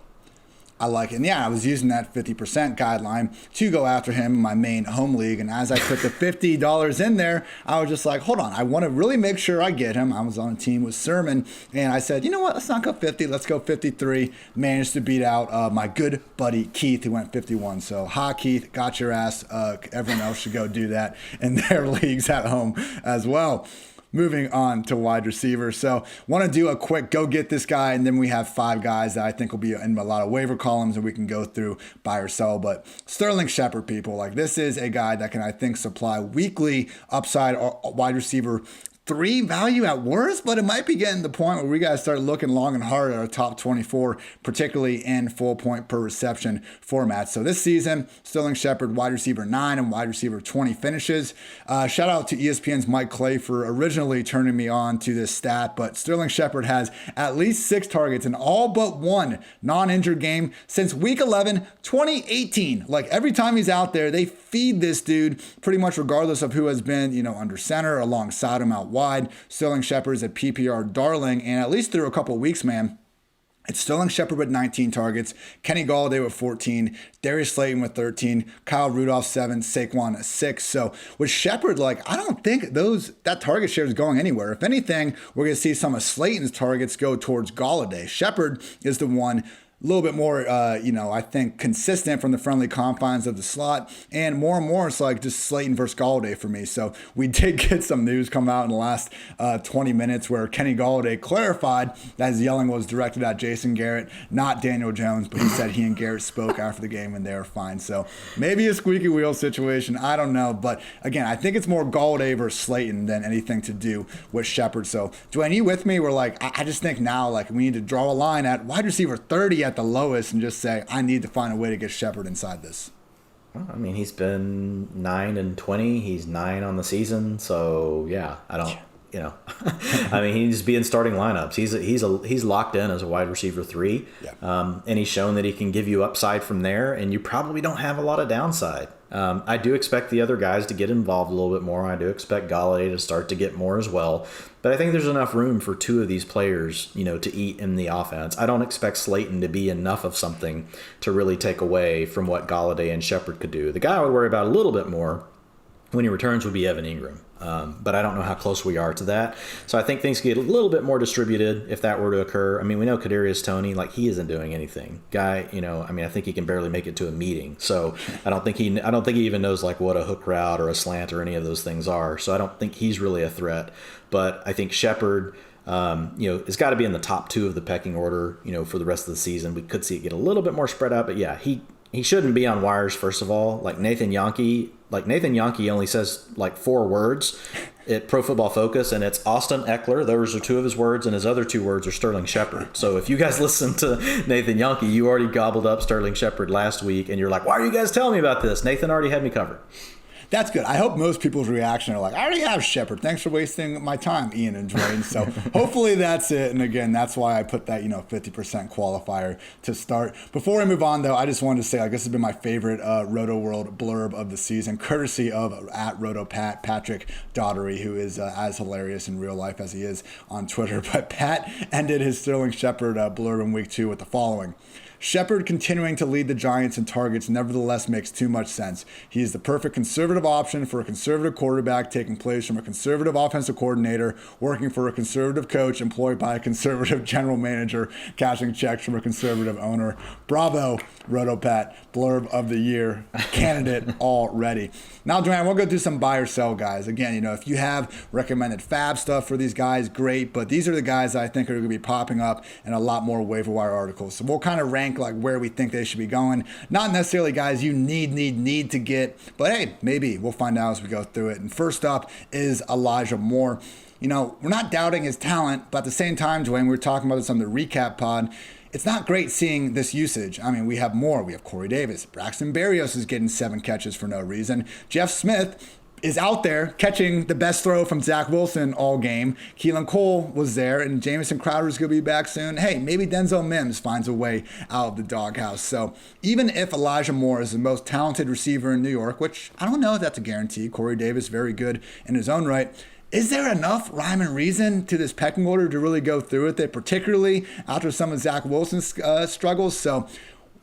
I like it. And yeah, I was using that 50% guideline to go after him in my main home league. And as I put the $50 in there, I was just like, hold on, I want to really make sure I get him. I was on a team with Sermon. And I said, you know what, let's not go 50. Let's go 53. Managed to beat out my good buddy Keith, who went 51. So, Keith, got your ass. Everyone else should go do that in their leagues at home as well. Moving on to wide receiver. So want to do a quick go get this guy, and then we have 5 guys that I think will be in a lot of waiver columns and we can go through buy or sell. But Sterling Shepard, people, like this is a guy that can, I think, supply weekly upside wide receiver 3 value at worst, but it might be getting to the point where we got to start looking long and hard at our top 24, particularly in full point per reception format. So this season, Sterling Shepard, wide receiver 9 and wide receiver 20 finishes. Shout out to ESPN's Mike Clay for originally turning me on to this stat, but Sterling Shepard has at least 6 targets in all but one non-injured game since week 11, 2018. Like every time he's out there, they feed this dude pretty much regardless of who has been, under center alongside him out wide. Sterling Shepard is a PPR darling, and at least through a couple of weeks, man, it's Sterling Shepard with 19 targets, Kenny Golladay with 14, Darius Slayton with 13, Kyle Rudolph 7, Saquon 6. So with Shepard, I don't think that target share is going anywhere. If anything, we're going to see some of Slayton's targets go towards Golladay. Shepard is the one a little bit more, I think consistent from the friendly confines of the slot, and more it's like just Slayton versus Golladay for me. So we did get some news come out in the last 20 minutes where Kenny Golladay clarified that his yelling was directed at Jason Garrett, not Daniel Jones, but he said he and Garrett spoke after the game and they were fine. So maybe a squeaky wheel situation, I don't know. But again, I think it's more Golladay versus Slayton than anything to do with Shepard. So Dwayne, you with me? We're I just think now we need to draw a line at wide receiver 30 at the lowest and just say, I need to find a way to get Shepard inside this. Well, I mean, he's been 9 and 20. He's 9 on the season. So yeah, I don't, I mean, he's being starting lineups. He's locked in as a wide receiver 3. Yeah. And he's shown that he can give you upside from there, and you probably don't have a lot of downside. I do expect the other guys to get involved a little bit more. I do expect Golladay to start to get more as well. But I think there's enough room for 2 of these players, to eat in the offense. I don't expect Slayton to be enough of something to really take away from what Golladay and Shepard could do. The guy I would worry about a little bit more when he returns would be Evan Ingram. But I don't know how close we are to that. So I think things get a little bit more distributed if that were to occur. I mean, we know Kadarius Toney, he isn't doing anything. Guy, I think he can barely make it to a meeting. So I don't think he even knows what a hook route or a slant or any of those things are. So I don't think he's really a threat. But I think Shepard, has got to be in the top 2 of the pecking order, for the rest of the season. We could see it get a little bit more spread out, but yeah, he shouldn't be on wires, first of all. Nathan Yonke only says 4 words at Pro Football Focus, and it's Austin Eckler. Those are 2 of his words, and his other 2 words are Sterling Shepard. So if you guys listen to Nathan Yonke, you already gobbled up Sterling Shepard last week, and you're like, why are you guys telling me about this? Nathan already had me covered. That's good. I hope most people's reaction are I already have Shepard. Thanks for wasting my time, Ian and Dwayne. So hopefully that's it. And again, that's why I put that, 50% qualifier to start. Before I move on, though, I just wanted to say, this has been my favorite Roto World blurb of the season, courtesy of at RotoPat, Patrick Daughtery, who is as hilarious in real life as he is on Twitter. But Pat ended his Sterling Shepard blurb in week 2 with the following. Shepard continuing to lead the Giants in targets nevertheless makes too much sense. He is the perfect conservative option for a conservative quarterback taking plays from a conservative offensive coordinator, working for a conservative coach employed by a conservative general manager, cashing checks from a conservative owner. Bravo, RotoPat, blurb of the year candidate already. Now, Dwayne, we'll go through some buy or sell guys. Again, if you have recommended fab stuff for these guys, great, but these are the guys that I think are going to be popping up in a lot more waiver wire articles. So we'll kind of rank where we think they should be going. Not necessarily guys you need to get, but hey, maybe we'll find out as we go through it. And first up is Elijah Moore. we're not doubting his talent, but at the same time, Dwain, we were talking about this on the recap pod. It's not great seeing this usage. I mean, we have more. We have Corey Davis. Braxton Berrios is getting 7 catches for no reason. Jeff Smith is out there catching the best throw from Zach Wilson all game. Keelan Cole was there, and Jamison Crowder's going to be back soon. Hey, maybe Denzel Mims finds a way out of the doghouse. So even if Elijah Moore is the most talented receiver in New York, which I don't know if that's a guarantee, Corey Davis, very good in his own right, is there enough rhyme and reason to this pecking order to really go through with it, particularly after some of Zach Wilson's struggles? So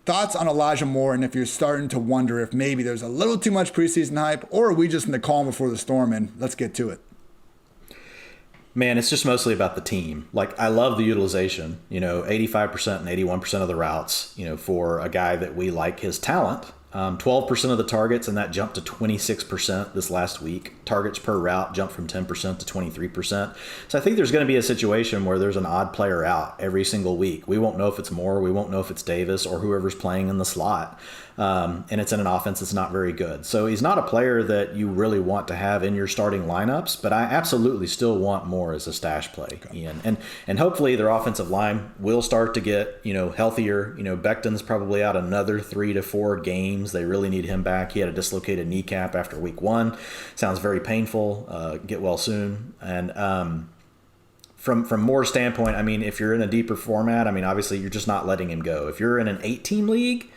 thoughts on Elijah Moore, and if you're starting to wonder if maybe there's a little too much preseason hype, or are we just in the calm before the storm, and let's get to it. Man, it's just mostly about the team. Like, I love the utilization, 85% and 81% of the routes, for a guy that we like his talent. 12% of the targets, and that jumped to 26% this last week. Targets per route jumped from 10% to 23%. So I think there's going to be a situation where there's an odd player out every single week. We won't know if it's Moore, we won't know if it's Davis, or whoever's playing in the slot. And it's in an offense that's not very good. So he's not a player that you really want to have in your starting lineups, but I absolutely still want Moore as a stash play, Ian. And hopefully their offensive line will start to get, healthier. Becton's probably out another 3 to 4 games. They really need him back. He had a dislocated kneecap after week 1. Sounds very painful. Get well soon. And from Moore's standpoint, I mean, if you're in a deeper format, I mean, obviously you're just not letting him go. If you're in an 8-team league,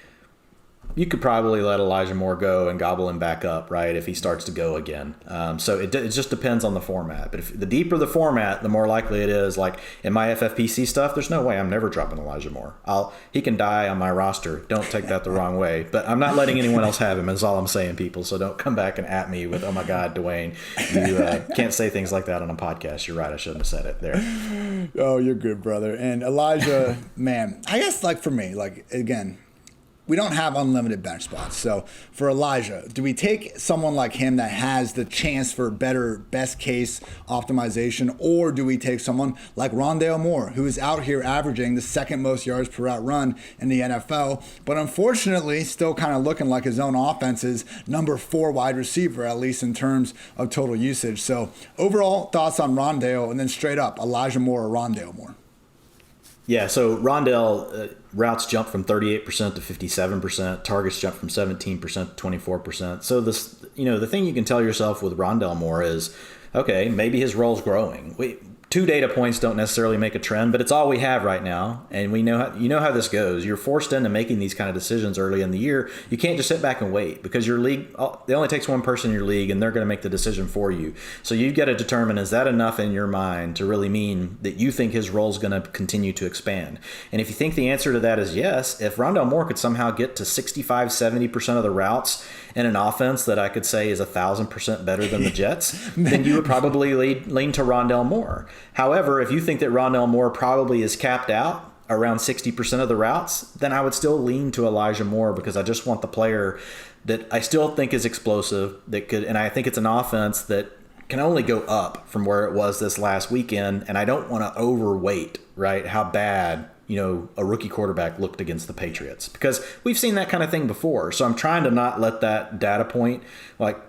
you could probably let Elijah Moore go and gobble him back up, right, if he starts to go again. So it just depends on the format. But if the deeper the format, the more likely it is. Like in my FFPC stuff, there's no way I'm never dropping Elijah Moore. He can die on my roster. Don't take that the wrong way. But I'm not letting anyone else have him, is all I'm saying, people. So don't come back and at me with, oh, my God, Dwain, you can't say things like that on a podcast. You're right. I shouldn't have said it there. Oh, you're good, brother. And Elijah, man, I guess, for me, again, we don't have unlimited bench spots. So for Elijah, do we take someone like him that has the chance for better best case optimization, or do we take someone like Rondale Moore, who is out here averaging the 2nd most yards per route run in the NFL, but unfortunately still kind of looking like his own offense's number 4 wide receiver, at least in terms of total usage? So overall thoughts on Rondale, and then straight up, Elijah Moore or Rondale Moore? Yeah, so Rondale, routes jumped from 38% to 57%. Targets jumped from 17% to 24%. So this, the thing you can tell yourself with Rondale Moore is, okay, maybe his role's growing. 2 data points don't necessarily make a trend, but it's all we have right now, and we know how this goes. You're forced into making these kind of decisions early in the year. You can't just sit back and wait, because your league, it only takes one person in your league, and they're going to make the decision for you. So you've got to determine, is that enough in your mind to really mean that you think his role is going to continue to expand? And if you think the answer to that is yes, if Rondale Moore could somehow get to 65-70% of the routes in an offense that I could say is 1,000% better than the Jets, then you would probably lean to Rondale Moore. However, if you think that Rondale Moore probably is capped out around 60% of the routes, then I would still lean to Elijah Moore, because I just want the player that I still think is explosive, and I think it's an offense that can only go up from where it was this last weekend, and I don't want to overweight, right, how bad a rookie quarterback looked against the Patriots, because we've seen that kind of thing before. So I'm trying to not let that data point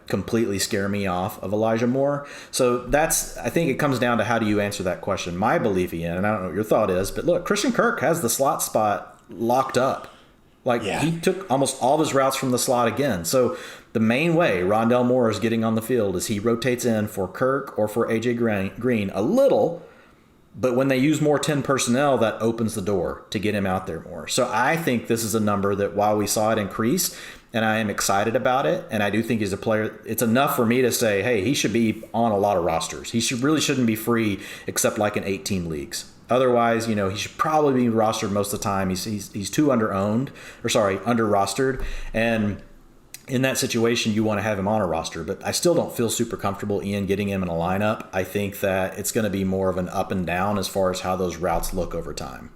completely scare me off of Elijah Moore. So I think it comes down to, how do you answer that question? My belief, Ian, and I don't know what your thought is, but look, Christian Kirk has the slot spot locked up. He took almost all of his routes from the slot again. So the main way Rondale Moore is getting on the field is he rotates in for Kirk or for A.J. Green a little. But when they use more 10 personnel, that opens the door to get him out there more. So I think this is a number that, while we saw it increase, and I am excited about it, and I do think he's a player, it's enough for me to say, hey, he should be on a lot of rosters. He really shouldn't be free except in 18 leagues. Otherwise, he should probably be rostered most of the time. He's too under rostered. And in that situation, you want to have him on a roster, but I still don't feel super comfortable, Ian, getting him in a lineup. I think that it's going to be more of an up and down as far as how those routes look over time.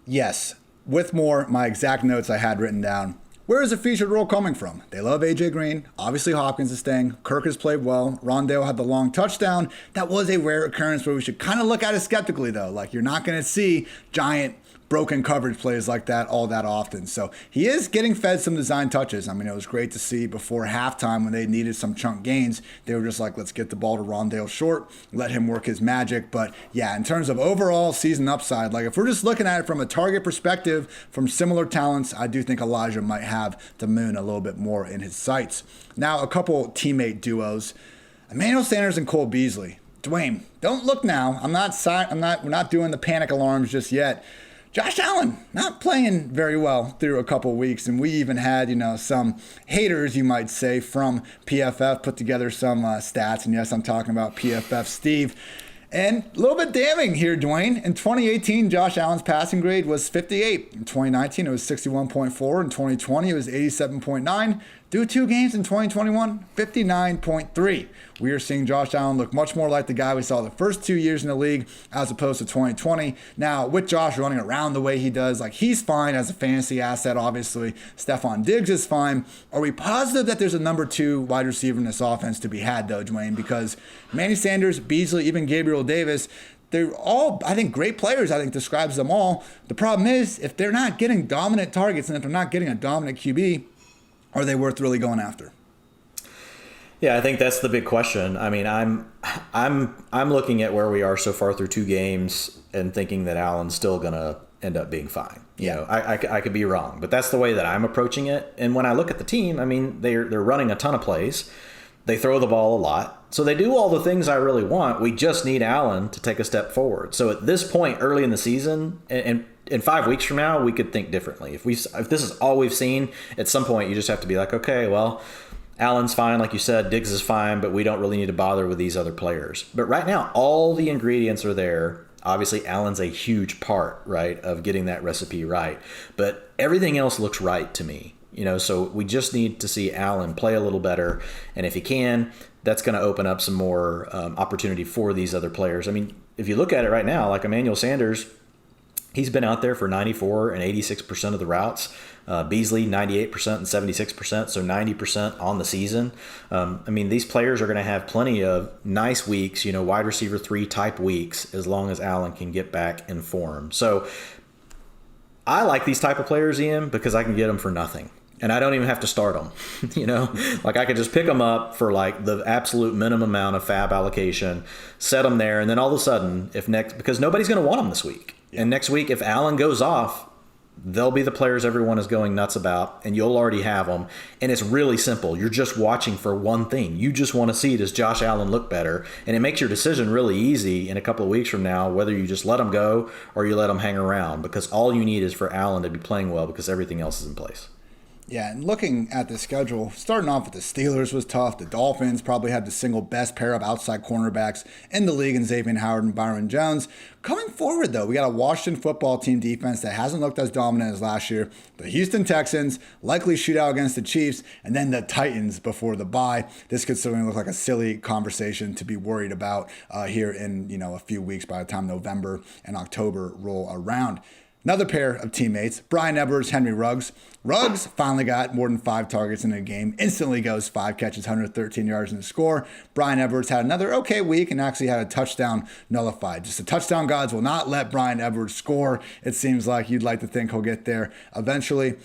Yes. With Moore, my exact notes I had written down. Where is the featured role coming from? They love A.J. Green. Obviously, Hopkins is staying. Kirk has played well. Rondale had the long touchdown. That was a rare occurrence where we should kind of look at it skeptically, though. You're not going to see giant broken coverage plays like that all that often. So he is getting fed some design touches. I mean, it was great to see before halftime when they needed some chunk gains. They were just like, let's get the ball to Rondale short, let him work his magic. But yeah, in terms of overall season upside, like if we're just looking at it from a target perspective, from similar talents, I do think Elijah might have the moon a little bit more in his sights. Now, a couple teammate duos, Emmanuel Sanders and Cole Beasley. Dwayne, don't look now. We're not doing the panic alarms just yet. Josh Allen not playing very well through a couple weeks, and we even had, some haters, you might say, from PFF put together some stats, and yes, I'm talking about PFF Steve. And a little bit damning here, Dwayne. In 2018, Josh Allen's passing grade was 58. In 2019, it was 61.4. In 2020, it was 87.9. Through 2 games in 2021, 59.3. We are seeing Josh Allen look much more like the guy we saw the first 2 years in the league as opposed to 2020. Now, with Josh running around the way he does, like he's fine as a fantasy asset, obviously. Stephon Diggs is fine. Are we positive that there's a number 2 wide receiver in this offense to be had, though, Dwayne? Because Manny Sanders, Beasley, even Gabriel Davis, they're all, I think, great players. I think describes them all. The problem is, if they're not getting dominant targets and if they're not getting a dominant QB, are they worth really going after? Yeah, I think that's the big question. I mean, I'm looking at where we are so far through 2 games and thinking that Allen's still going to end up being fine. You know, I could be wrong, but that's the way that I'm approaching it. And when I look at the team, I mean, they're running a ton of plays. They throw the ball a lot. So they do all the things I really want. We just need Allen to take a step forward. So at this point early in the season, and in 5 weeks from now, we could think differently. If this is all we've seen, at some point you just have to be like, okay, well, Allen's fine, like you said, Diggs is fine, but we don't really need to bother with these other players. But right now, all the ingredients are there. Obviously, Allen's a huge part, right, of getting that recipe right. But everything else looks right to me. So we just need to see Allen play a little better. And if he can, that's going to open up some more opportunity for these other players. I mean, if you look at it right now, like Emmanuel Sanders, he's been out there for 94 and 86% of the routes. Beasley, 98% and 76%, so 90% on the season. I mean, these players are going to have plenty of nice weeks, wide receiver 3 type weeks, as long as Allen can get back in form. So I like these type of players, Ian, because I can get them for nothing. And I don't even have to start them, Like I could just pick them up for like the absolute minimum amount of fab allocation, set them there, and then all of a sudden, because nobody's going to want them this week. And next week, if Allen goes off, they'll be the players everyone is going nuts about, and you'll already have them. And it's really simple. You're just watching for one thing. You just want to see, does Josh Allen look better? And it makes your decision really easy in a couple of weeks from now, whether you just let him go or you let him hang around, because all you need is for Allen to be playing well because everything else is in place. Yeah, and looking at the schedule, starting off with the Steelers was tough. The Dolphins probably had the single best pair of outside cornerbacks in the league in Xavier Howard and Byron Jones. Coming forward, though, we got a Washington football team defense that hasn't looked as dominant as last year. The Houston Texans, likely shootout against the Chiefs, and then the Titans before the bye. This could certainly look like a silly conversation to be worried about here in a few weeks by the time November and October roll around. Another pair of teammates, Bryan Edwards, Henry Ruggs. Ruggs finally got more than 5 targets in a game, instantly goes 5 catches, 113 yards in the score. Bryan Edwards had another okay week and actually had a touchdown nullified. Just the touchdown gods will not let Bryan Edwards score. It seems like you'd like to think he'll get there eventually.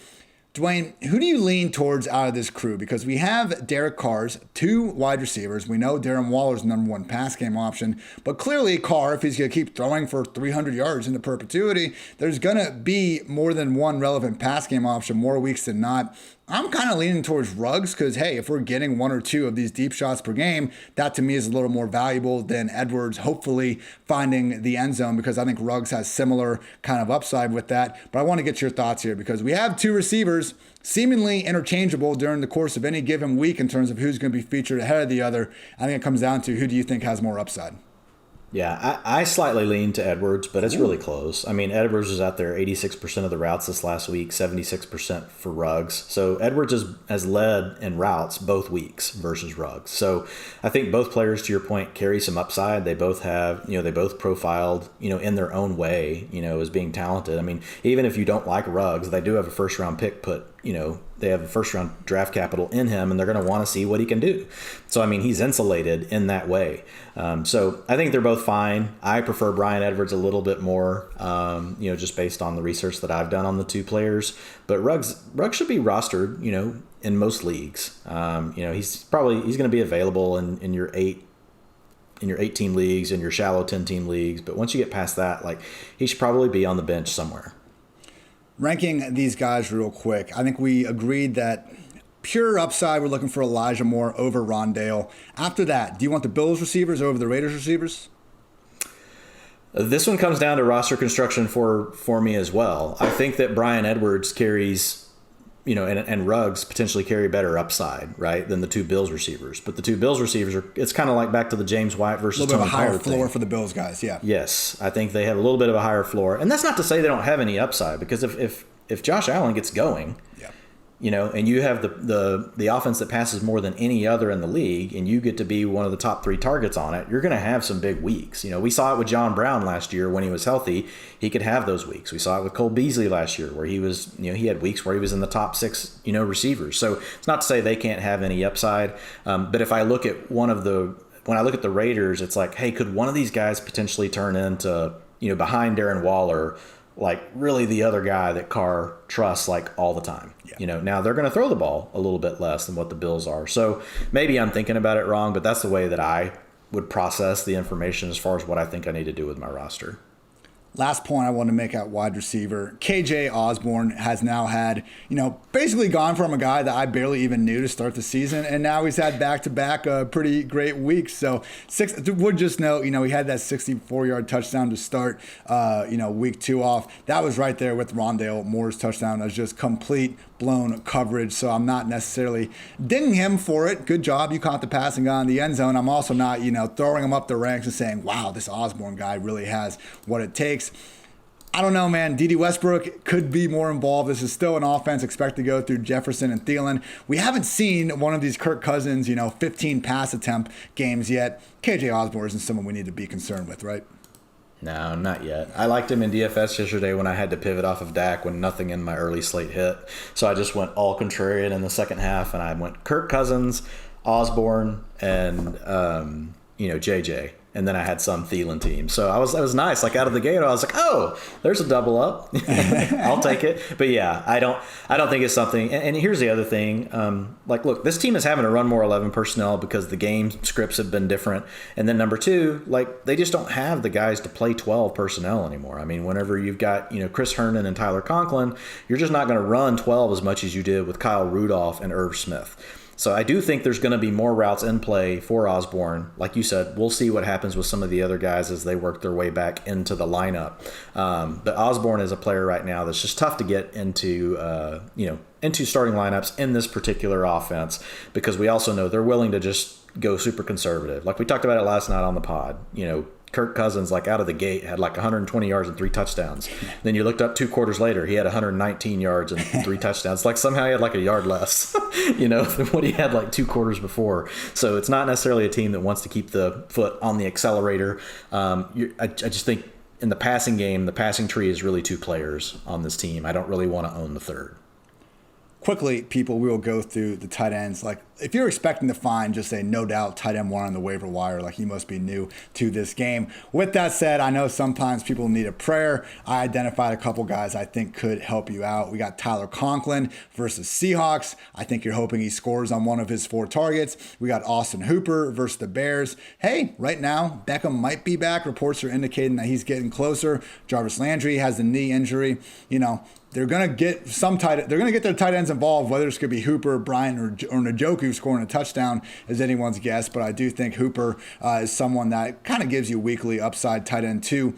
Dwayne, who do you lean towards out of this crew? Because we have Derek Carr's 2 wide receivers. We know Darren Waller's number 1 pass game option. But clearly Carr, if he's going to keep throwing for 300 yards into perpetuity, there's going to be more than one relevant pass game option more weeks than not. I'm kind of leaning towards Ruggs because, hey, if we're getting 1 or 2 of these deep shots per game, that to me is a little more valuable than Edwards hopefully finding the end zone, because I think Ruggs has similar kind of upside with that. But I want to get your thoughts here because we have 2 receivers seemingly interchangeable during the course of any given week in terms of who's going to be featured ahead of the other. I think it comes down to who do you think has more upside? Yeah, I slightly lean to Edwards, but it's really close. I mean, Edwards was out there 86% of the routes this last week, 76% for Ruggs. So Edwards has led in routes both weeks versus Ruggs. So I think both players, to your point, carry some upside. They both have, they both profiled, in their own way, as being talented. I mean, even if you don't like Ruggs, they do have a first-round pick put they have a first round draft capital in him, and they're going to want to see what he can do. So, I mean, he's insulated in that way. So I think they're both fine. I prefer Bryan Edwards a little bit more, just based on the research that I've done on the two players. But Ruggs should be rostered, in most leagues. He's going to be available in your 8-team leagues, in your shallow 10-team leagues. But once you get past that, he should probably be on the bench somewhere. Ranking these guys real quick, I think we agreed that pure upside, we're looking for Elijah Moore over Rondale. After that, do you want the Bills receivers over the Raiders receivers? This one comes down to roster construction for me as well. I think that Bryan Edwards carries, and Ruggs potentially carry better upside, right, than the two Bills receivers. But the two Bills receivers it's kind of like back to the James White versus Tony Pollard thing. A little bit of a higher floor for the Bills guys, yeah. Yes, I think they have a little bit of a higher floor. And that's not to say they don't have any upside, because if Josh Allen gets going, and you have the offense that passes more than any other in the league, and you get to be one of the top 3 targets on it, you're going to have some big weeks. We saw it with John Brown last year when he was healthy. He could have those weeks. We saw it with Cole Beasley last year where he was, he had weeks where he was in the top 6, receivers. So it's not to say they can't have any upside. But if I look at when I look at the Raiders, it's like, hey, could one of these guys potentially turn into, behind Darren Waller, really the other guy that Carr trusts all the time? Now they're going to throw the ball a little bit less than what the Bills are. So maybe I'm thinking about it wrong, but that's the way that I would process the information as far as what I think I need to do with my roster. Last point I want to make at wide receiver. KJ Osborne has now had, basically gone from a guy that I barely even knew to start the season, and now he's had back-to-back pretty great weeks. So would just note, he had that 64-yard touchdown to start, week 2 off. That was right there with Rondale Moore's touchdown. That was just complete blown coverage. So I'm not necessarily dinging him for it. Good job. You caught the pass and got in the end zone. I'm also not, throwing him up the ranks and saying, wow, this Osborne guy really has what it takes. I don't know, man. D.D. Westbrook could be more involved. This is still an offense expected to go through Jefferson and Thielen. We haven't seen one of these Kirk Cousins, 15 pass attempt games yet. KJ Osborne isn't someone we need to be concerned with, right? No, not yet. I liked him in DFS yesterday when I had to pivot off of Dak when nothing in my early slate hit. So I just went all contrarian in the second half, and I went Kirk Cousins, Osborne, and JJ. And then I had some Thielen team. So it was nice. Out of the gate, I was like, oh, there's a double up. I'll take it. But yeah, I don't think it's something. And here's the other thing. Look, this team is having to run more 11 personnel because the game scripts have been different. And then number 2, they just don't have the guys to play 12 personnel anymore. I mean, whenever you've got, Chris Herndon and Tyler Conklin, you're just not going to run 12 as much as you did with Kyle Rudolph and Irv Smith. So I do think there's going to be more routes in play for Osborne. Like you said, we'll see what happens with some of the other guys as they work their way back into the lineup. But Osborne is a player right now that's just tough to get into starting lineups in this particular offense, because we also know they're willing to just go super conservative. Like we talked about it last night on the pod. Kirk Cousins, out of the gate, had 120 yards and 3 touchdowns. Then you looked up 2 quarters later, he had 119 yards and 3 touchdowns. Somehow he had a yard less, than what he had 2 quarters before. So it's not necessarily a team that wants to keep the foot on the accelerator. I just think in the passing game, the passing tree is really 2 players on this team. I don't really want to own the third. Quickly, people, we will go through the tight ends. If you're expecting to find just a no doubt tight end 1 on the waiver wire, you must be new to this game. With that said, I know sometimes people need a prayer. I identified a couple guys I think could help you out. We got Tyler Conklin versus Seahawks. I think you're hoping he scores on one of his 4 targets. We got Austin Hooper versus the Bears. Hey, right now, Beckham might be back. Reports are indicating that he's getting closer. Jarvis Landry has the knee injury. They're going to get their tight ends involved, whether it's going to be Hooper, Bryant, or Njoku scoring a touchdown is anyone's guess. But I do think Hooper is someone that kind of gives you weekly upside tight end 2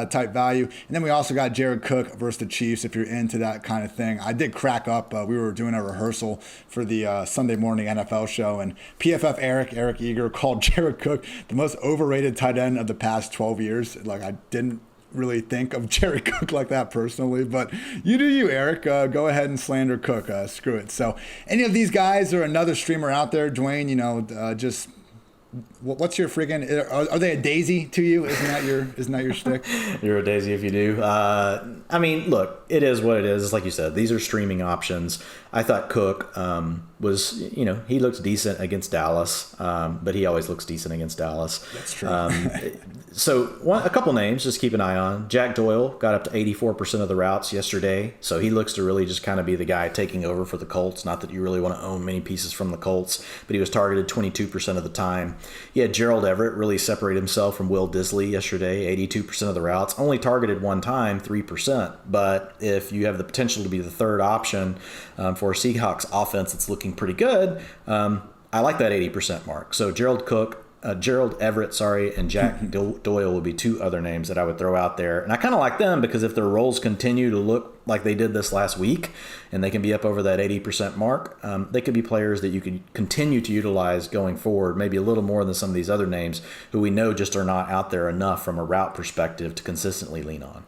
type value. And then we also got Jared Cook versus the Chiefs if you're into that kind of thing. I did crack up. We were doing a rehearsal for the Sunday morning NFL show, and PFF Eric Eager called Jared Cook the most overrated tight end of the past 12 years. I didn't really think of Jared Cook like that personally, but you do you, Eric. Go ahead and slander Cook. Screw it. So any of these guys or another streamer out there, Dwain, just What's your freaking? Are they a daisy to you? Isn't that your shtick? You're a daisy if you do. I mean, look, it is what it is. It's like you said, these are streaming options. I thought Cook was, he looks decent against Dallas, but he always looks decent against Dallas. That's true. So a couple names just keep an eye on. Jack Doyle got up to 84% of the routes yesterday, so he looks to really just kind of be the guy taking over for the Colts. Not that you really want to own many pieces from the Colts, but he was targeted 22% of the time. Yeah, Gerald Everett really separated himself from Will Disley yesterday, 82% of the routes. Only targeted one time, 3%. But if you have the potential to be the third option for a Seahawks offense that's looking pretty good, I like that 80% mark. So Gerald Everett, and Jack Doyle would be two other names that I would throw out there. And I kind of like them because if their roles continue to look like they did this last week and they can be up over that 80% mark, they could be players that you could continue to utilize going forward, maybe a little more than some of these other names who we know just are not out there enough from a route perspective to consistently lean on.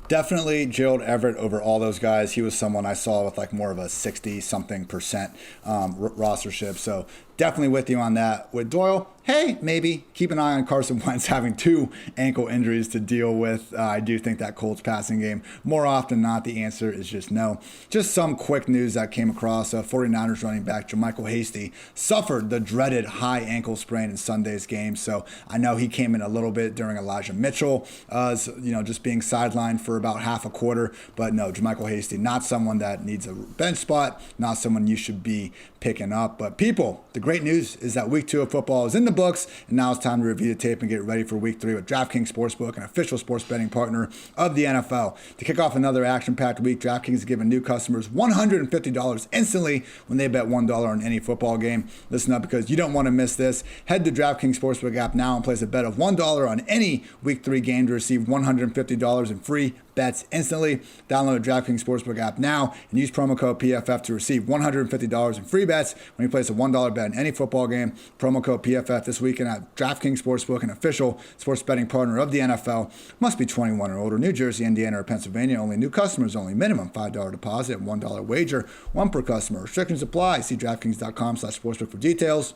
Definitely Gerald Everett over all those guys. He was someone I saw with like more of a 60-something percent rostership. So definitely with you on that. With Doyle, hey, maybe keep an eye on Carson Wentz having 2 ankle injuries to deal with. I do think that Colts passing game, more often than not, the answer is just no. Just some quick news that came across. 49ers running back JaMycal Hasty suffered the dreaded high ankle sprain in Sunday's game. So I know he came in a little bit during Elijah Mitchell, just being sidelined for about half a quarter. But no, JaMycal Hasty, not someone that needs a bench spot, not someone you should be picking up. But people, the great news is that week 2 of football is in the books, and now it's time to review the tape and get ready for week 3 with DraftKings Sportsbook, an official sports betting partner of the NFL. To kick off another action-packed week, DraftKings is giving new customers $150 instantly when they bet $1 on any football game. Listen up, because you don't want to miss this. Head to DraftKings Sportsbook app now and place a bet of $1 on any week 3 game to receive $150 in free bets instantly. Download the DraftKings Sportsbook app now and use promo code PFF to receive $150 in free bets when you place a $1 bet in any football game. Promo code PFF this weekend at DraftKings Sportsbook, an official sports betting partner of the NFL. Must be 21 or older. New Jersey, Indiana, or Pennsylvania only. New customers only. Minimum $5 deposit and $1 wager. One per customer. Restrictions apply. See DraftKings.com/sportsbook for details.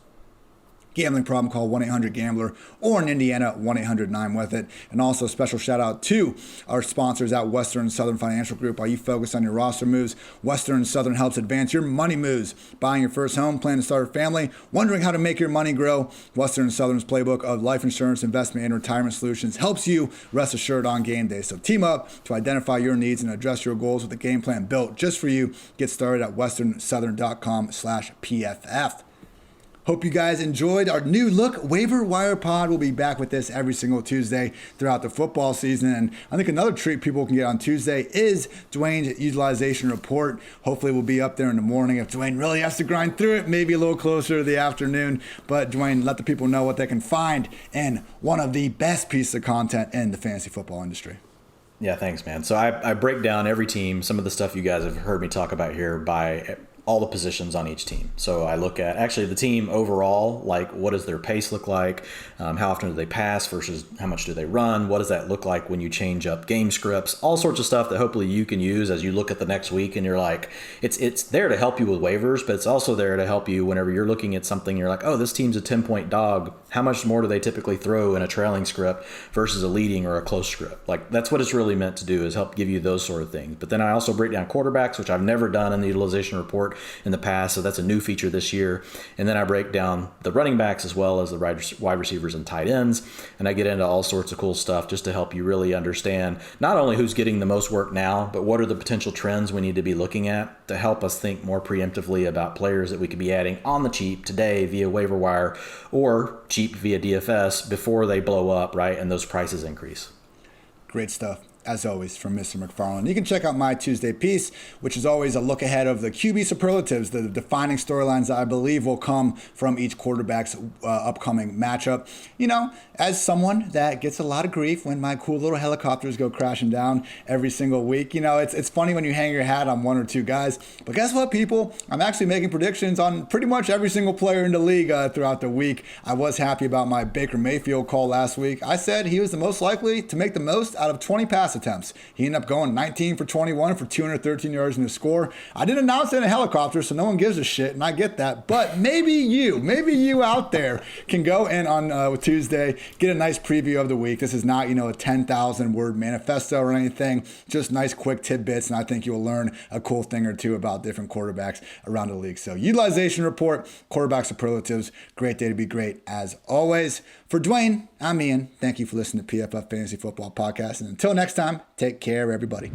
Gambling problem, call 1-800-GAMBLER, or in Indiana, 1-800-9-WITH-IT. And also special shout out to our sponsors at Western and Southern Financial Group. Are you focused on your roster moves? Western and Southern helps advance your money moves. Buying your first home, planning to start a family, wondering how to make your money grow? Western and Southern's playbook of life insurance, investment, and retirement solutions helps you rest assured on game day. So team up to identify your needs and address your goals with a game plan built just for you. Get started at westernsouthern.com/PFF. Hope you guys enjoyed our new look waiver wire pod. We'll be back with this every single Tuesday throughout the football season. And I think another treat people can get on Tuesday is Dwain's utilization report. Hopefully we'll be up there in the morning. If Dwain really has to grind through it, maybe a little closer to the afternoon. But Dwain, let the people know what they can find in one of the best pieces of content in the fantasy football industry. Yeah, thanks, man. So I break down every team, some of the stuff you guys have heard me talk about here, by all the positions on each team. So I look at actually the team overall, like what does their pace look like? How often do they pass versus how much do they run? What does that look like when you change up game scripts? All sorts of stuff that hopefully you can use as you look at the next week, and you're like, it's there to help you with waivers, but it's also there to help you whenever you're looking at something, you're like, oh, this team's a 10-point dog. How much more do they typically throw in a trailing script versus a leading or a close script? Like, that's what it's really meant to do, is help give you those sort of things. But then I also break down quarterbacks, which I've never done in the utilization report in the past, so that's a new feature this year. And then I break down the running backs as well as the wide receivers and tight ends, and I get into all sorts of cool stuff just to help you really understand not only who's getting the most work now, but what are the potential trends we need to be looking at to help us think more preemptively about players that we could be adding on the cheap today via waiver wire or cheap via DFS before they blow up, right, and those prices increase. Great stuff, as always, from Mr. McFarland. You can check out my Tuesday piece, which is always a look ahead of the QB superlatives, the defining storylines that I believe will come from each quarterback's upcoming matchup. You know, as someone that gets a lot of grief when my cool little helicopters go crashing down every single week, you know, it's funny when you hang your hat on one or two guys. But guess what, people? I'm actually making predictions on pretty much every single player in the league throughout the week. I was happy about my Baker Mayfield call last week. I said he was the most likely to make the most out of 20 passes attempts. He ended up going 19 for 21 for 213 yards and a score. I didn't announce it in a helicopter, so no one gives a shit, and I get that. But maybe you out there can go in on Tuesday, get a nice preview of the week. This is not, a 10,000 word manifesto or anything, just nice quick tidbits, and I think you'll learn a cool thing or two about different quarterbacks around the league. So utilization report, quarterback superlatives, great day to be great as always. For Dwain, I'm Ian. Thank you for listening to PFF Fantasy Football Podcast. And until next time, take care, everybody.